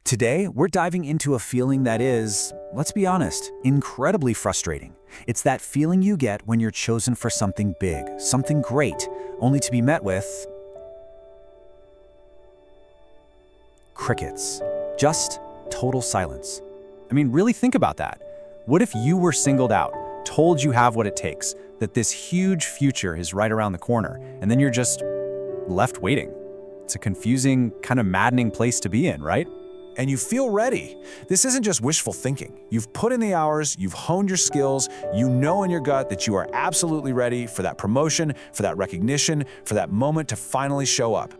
Today, we're diving into a feeling that is, let's be honest, incredibly frustrating. It's that feeling you get when you're chosen for something big, something great, only to be met with crickets. Just total silence. I mean, really think about that. What if you were singled out, told you have what it takes, that this huge future is right around the corner, and then you're just left waiting? It's a confusing, kind of maddening place to be in, right? And you feel ready. This isn't just wishful thinking. You've put in the hours, you've honed your skills, you know in your gut that you are absolutely ready for that promotion, for that recognition, for that moment to finally show up.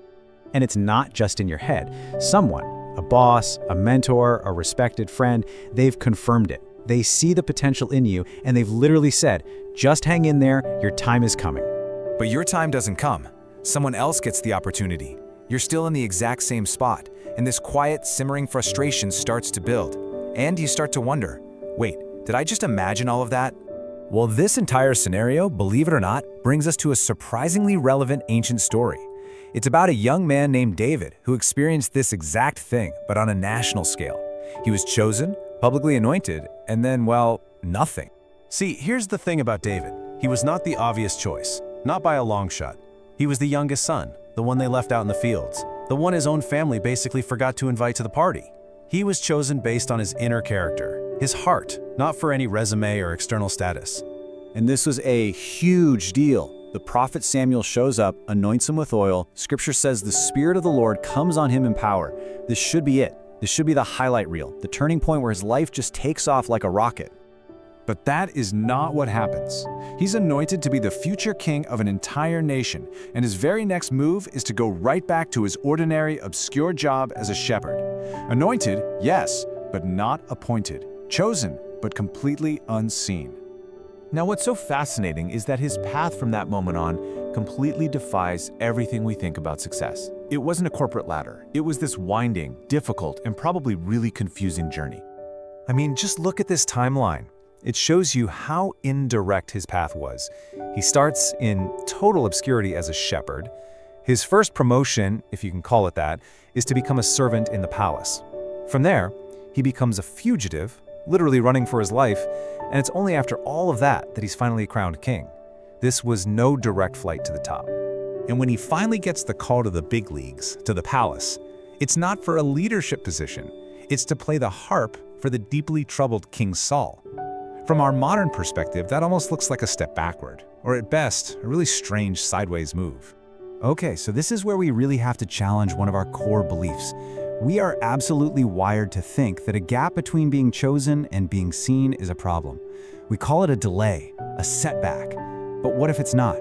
And it's not just in your head. Someone, a boss, a mentor, a respected friend, they've confirmed it. They see the potential in you, and they've literally said, just hang in there, your time is coming. But your time doesn't come. Someone else gets the opportunity. You're still in the exact same spot, and this quiet, simmering frustration starts to build. And you start to wonder, wait, did I just imagine all of that? Well, this entire scenario, believe it or not, brings us to a surprisingly relevant ancient story. It's about a young man named David who experienced this exact thing, but on a national scale. He was chosen, publicly anointed, and then, well, nothing. See, here's the thing about David. He was not the obvious choice, not by a long shot. He was the youngest son, the one they left out in the fields, the one his own family basically forgot to invite to the party. He was chosen based on his inner character, his heart, not for any resume or external status. And this was a huge deal. The prophet Samuel shows up, anoints him with oil. Scripture says the Spirit of the Lord comes on him in power. This should be it. This should be the highlight reel, the turning point where his life just takes off like a rocket. But that is not what happens. He's anointed to be the future king of an entire nation, and his very next move is to go right back to his ordinary, obscure job as a shepherd. Anointed, yes, but not appointed. Chosen, but completely unseen. Now, what's so fascinating is that his path from that moment on completely defies everything we think about success. It wasn't a corporate ladder. It was this winding, difficult, and probably really confusing journey. I mean, just look at this timeline. It shows you how indirect his path was. He starts in total obscurity as a shepherd. His first promotion, if you can call it that, is to become a servant in the palace. From there, he becomes a fugitive, literally running for his life, and it's only after all of that that he's finally crowned king. This was no direct flight to the top. And when he finally gets the call to the big leagues, to the palace, it's not for a leadership position. It's to play the harp for the deeply troubled King Saul. From our modern perspective, that almost looks like a step backward, or at best, a really strange sideways move. Okay, so this is where we really have to challenge one of our core beliefs. We are absolutely wired to think that a gap between being chosen and being seen is a problem. We call it a delay, a setback. But what if it's not?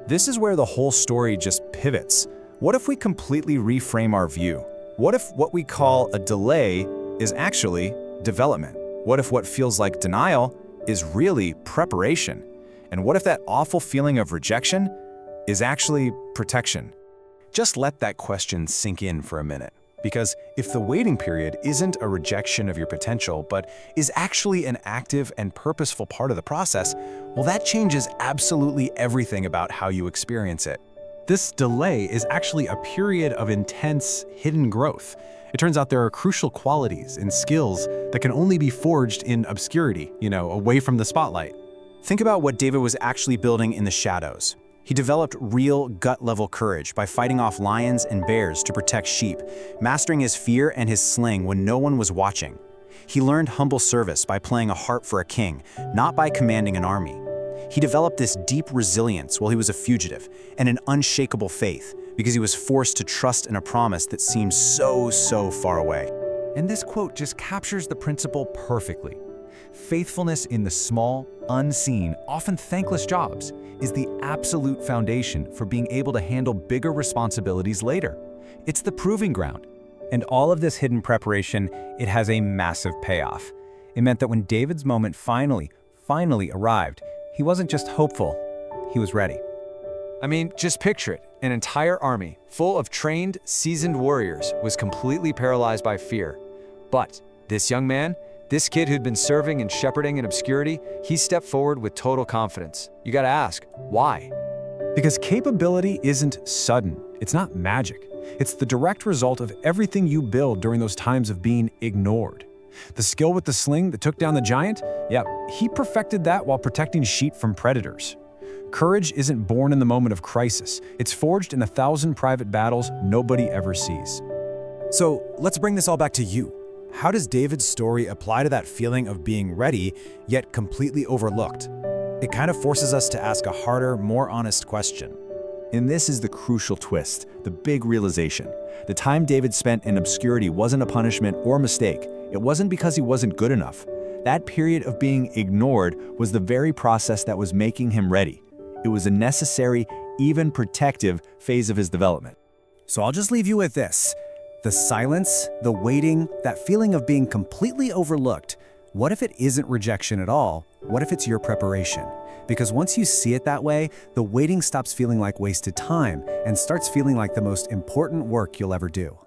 This is where the whole story just pivots. What if we completely reframe our view? What if what we call a delay is actually development? What if what feels like denial is really preparation? And what if that awful feeling of rejection is actually protection? Just let that question sink in for a minute. Because if the waiting period isn't a rejection of your potential, but is actually an active and purposeful part of the process, well, that changes absolutely everything about how you experience it. This delay is actually a period of intense, hidden growth. It turns out there are crucial qualities and skills that can only be forged in obscurity, away from the spotlight. Think about what David was actually building in the shadows. He developed real gut-level courage by fighting off lions and bears to protect sheep, mastering his fear and his sling when no one was watching. He learned humble service by playing a harp for a king, not by commanding an army. He developed this deep resilience while he was a fugitive, and an unshakable faith, because he was forced to trust in a promise that seemed so far away. And this quote just captures the principle perfectly. Faithfulness in the small, unseen, often thankless jobs is the absolute foundation for being able to handle bigger responsibilities later. It's the proving ground. And all of this hidden preparation, it has a massive payoff. It meant that when David's moment finally arrived, he wasn't just hopeful, he was ready. I mean, just picture it. An entire army full of trained, seasoned warriors was completely paralyzed by fear. But this young man, this kid who'd been serving and shepherding in obscurity, he stepped forward with total confidence. You gotta ask, why? Because capability isn't sudden. It's not magic. It's the direct result of everything you build during those times of being ignored. The skill with the sling that took down the giant? Yeah, he perfected that while protecting sheep from predators. Courage isn't born in the moment of crisis. It's forged in 1,000 private battles nobody ever sees. So let's bring this all back to you. How does David's story apply to that feeling of being ready, yet completely overlooked? It kind of forces us to ask a harder, more honest question. And this is the crucial twist, the big realization. The time David spent in obscurity wasn't a punishment or mistake. It wasn't because he wasn't good enough. That period of being ignored was the very process that was making him ready. It was a necessary, even protective phase of his development. So I'll just leave you with this. The silence, the waiting, that feeling of being completely overlooked. What if it isn't rejection at all? What if it's your preparation? Because once you see it that way, the waiting stops feeling like wasted time and starts feeling like the most important work you'll ever do.